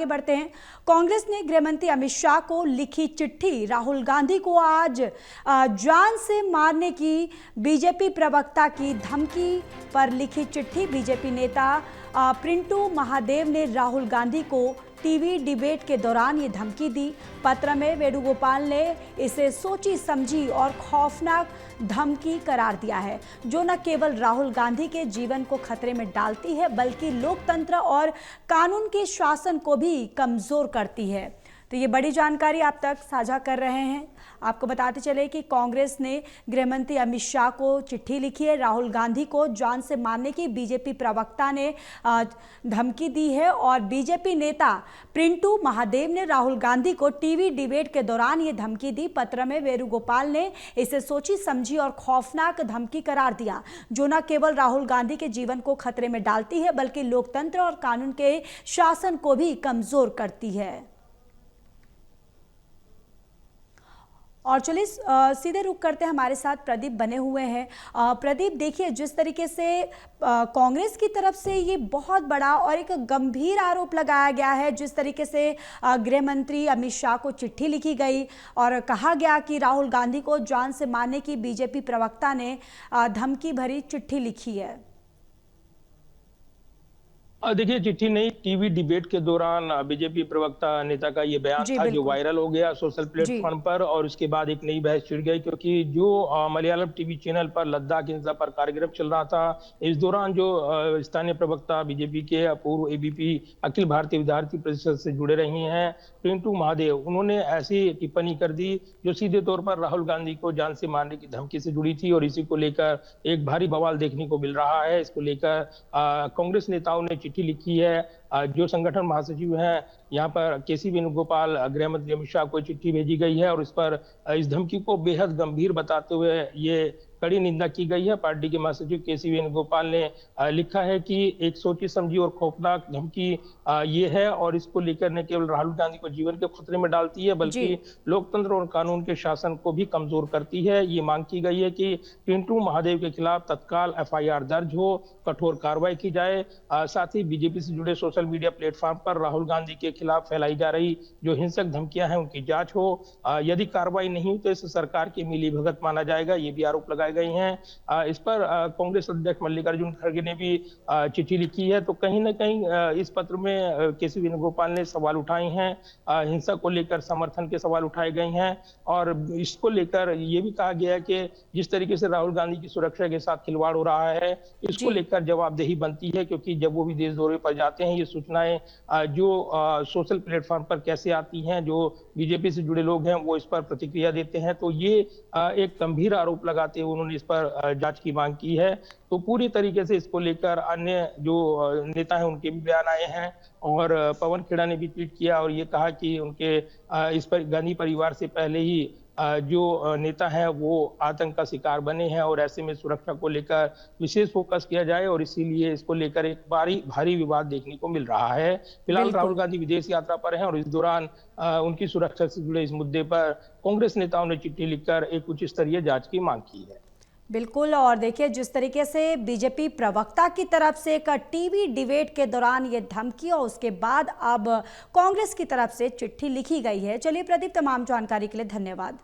आगे बढ़ते हैं। कांग्रेस ने गृह मंत्री अमित शाह को लिखी चिट्ठी। राहुल गांधी को आज जान से मारने की बीजेपी प्रवक्ता की धमकी पर लिखी चिट्ठी। बीजेपी नेता पिंटू महादेव ने राहुल गांधी को टीवी डिबेट के दौरान ये धमकी दी। पत्र में वेणुगोपाल ने इसे सोची समझी और खौफनाक धमकी करार दिया है, जो न केवल राहुल गांधी के जीवन को खतरे में डालती है बल्कि लोकतंत्र और कानून के शासन को भी कमजोर करती है। तो ये बड़ी जानकारी आप तक साझा कर रहे हैं। आपको बताते चले कि कांग्रेस ने गृह मंत्री अमित शाह को चिट्ठी लिखी है। राहुल गांधी को जान से मारने की बीजेपी प्रवक्ता ने धमकी दी है और बीजेपी नेता पिंटू महादेव ने राहुल गांधी को टीवी डिबेट के दौरान ये धमकी दी। पत्र में वेणुगोपाल ने इसे सोची समझी और खौफनाक धमकी करार दिया, जो न केवल राहुल गांधी के जीवन को खतरे में डालती है बल्कि लोकतंत्र और कानून के शासन को भी कमजोर करती है। और चलिए सीधे रुक करते हैं, हमारे साथ प्रदीप बने हुए हैं। प्रदीप, देखिए जिस तरीके से कांग्रेस की तरफ से ये बहुत बड़ा और एक गंभीर आरोप लगाया गया है, जिस तरीके से गृह मंत्री अमित शाह को चिट्ठी लिखी गई और कहा गया कि राहुल गांधी को जान से मारने की बीजेपी प्रवक्ता ने धमकी भरी चिट्ठी लिखी है। देखिए, चिट्ठी नहीं, टीवी डिबेट के दौरान बीजेपी प्रवक्ता नेता का ये बयान था जो वायरल हो गया सोशल प्लेटफॉर्म पर, और उसके बाद एक नई बहस छिड़ गई क्योंकि जो मलयालम टीवी चैनल पर लद्दाख हिंसा पर कार्यक्रम चल रहा था, इस दौरान जो स्थानीय प्रवक्ता बीजेपी के पूर्व एबीपी अखिल भारतीय विद्यार्थी परिषद से जुड़े रही हैं पिंटू महादेव, उन्होंने ऐसी टिप्पणी कर दी जो सीधे तौर पर राहुल गांधी को जान से मारने की धमकी से जुड़ी थी और इसी को लेकर एक भारी बवाल देखने को मिल रहा है। इसको लेकर कांग्रेस नेताओं ने चिट्ठी लिखी है। जो संगठन महासचिव हैं यहाँ पर केसी वेणुगोपाल, गृह मंत्री अमित शाह को चिट्ठी भेजी गई है और इस पर इस धमकी को बेहद गंभीर बताते हुए ये कड़ी निंदा की गई है। पार्टी के महासचिव केसी वेणुगोपाल ने लिखा है कि एक सोची समझी और खौफनाक धमकी ये है और इसको लेकर न केवल राहुल गांधी को जीवन के खतरे में डालती है बल्कि लोकतंत्र और कानून के शासन को भी कमजोर करती है। ये मांग की गई है कि पिंटू महादेव के खिलाफ तत्काल एफआईआर दर्ज हो, कठोर कार्रवाई की जाए। साथ ही बीजेपी से जुड़े सोशल मीडिया प्लेटफॉर्म पर राहुल गांधी के खिलाफ फैलाई जा रही जो हिंसक धमकियां हैं उनकी जांच हो। यदि कार्रवाई नहीं हुई तो इसे सरकार की मिलीभगत माना जाएगा, ये भी आरोप लगाए गई हैं। इस पर कांग्रेस अध्यक्ष मल्लिकार्जुन खड़गे ने भी चिट्ठी लिखी है। तो कहीं ना कहीं इस पत्र में केसी वेणुगोपाल ने सवाल उठाए हैं, हिंसा को लेकर समर्थन के सवाल उठाए गए हैं और इसको लेकर ये भी कहा गया है कि जिस तरीके से राहुल गांधी की सुरक्षा के साथ खिलवाड़ हो रहा है, इसको लेकर जवाबदेही बनती है क्योंकि जब वो विदेश दौरे पर जाते हैं ये सूचनाएं जो सोशल प्लेटफॉर्म पर कैसे आती हैं, जो बीजेपी से जुड़े लोग हैं वो इस पर प्रतिक्रिया देते हैं। तो ये एक गंभीर आरोप लगाते हुए उन्होंने इस पर जांच की मांग की है। तो पूरी तरीके से इसको लेकर अन्य जो नेता हैं उनके भी बयान आए हैं और पवन खेड़ा ने भी ट्वीट किया और ये कहा कि उनके इस पर गांधी परिवार से पहले ही जो नेता हैं वो आतंक का शिकार बने हैं और ऐसे में सुरक्षा को लेकर विशेष फोकस किया जाए और इसीलिए इसको लेकर एक भारी विवाद देखने को मिल रहा है। फिलहाल राहुल गांधी विदेश यात्रा पर हैं और इस दौरान उनकी सुरक्षा से जुड़े इस मुद्दे पर कांग्रेस नेताओं ने चिट्ठी लिखकर एक उच्च स्तरीय जांच की मांग की है। बिल्कुल, और देखिए जिस तरीके से बीजेपी प्रवक्ता की तरफ से एक टीवी डिबेट के दौरान ये धमकी और उसके बाद अब कांग्रेस की तरफ से चिट्ठी लिखी गई है। चलिए प्रदीप, तमाम जानकारी के लिए धन्यवाद।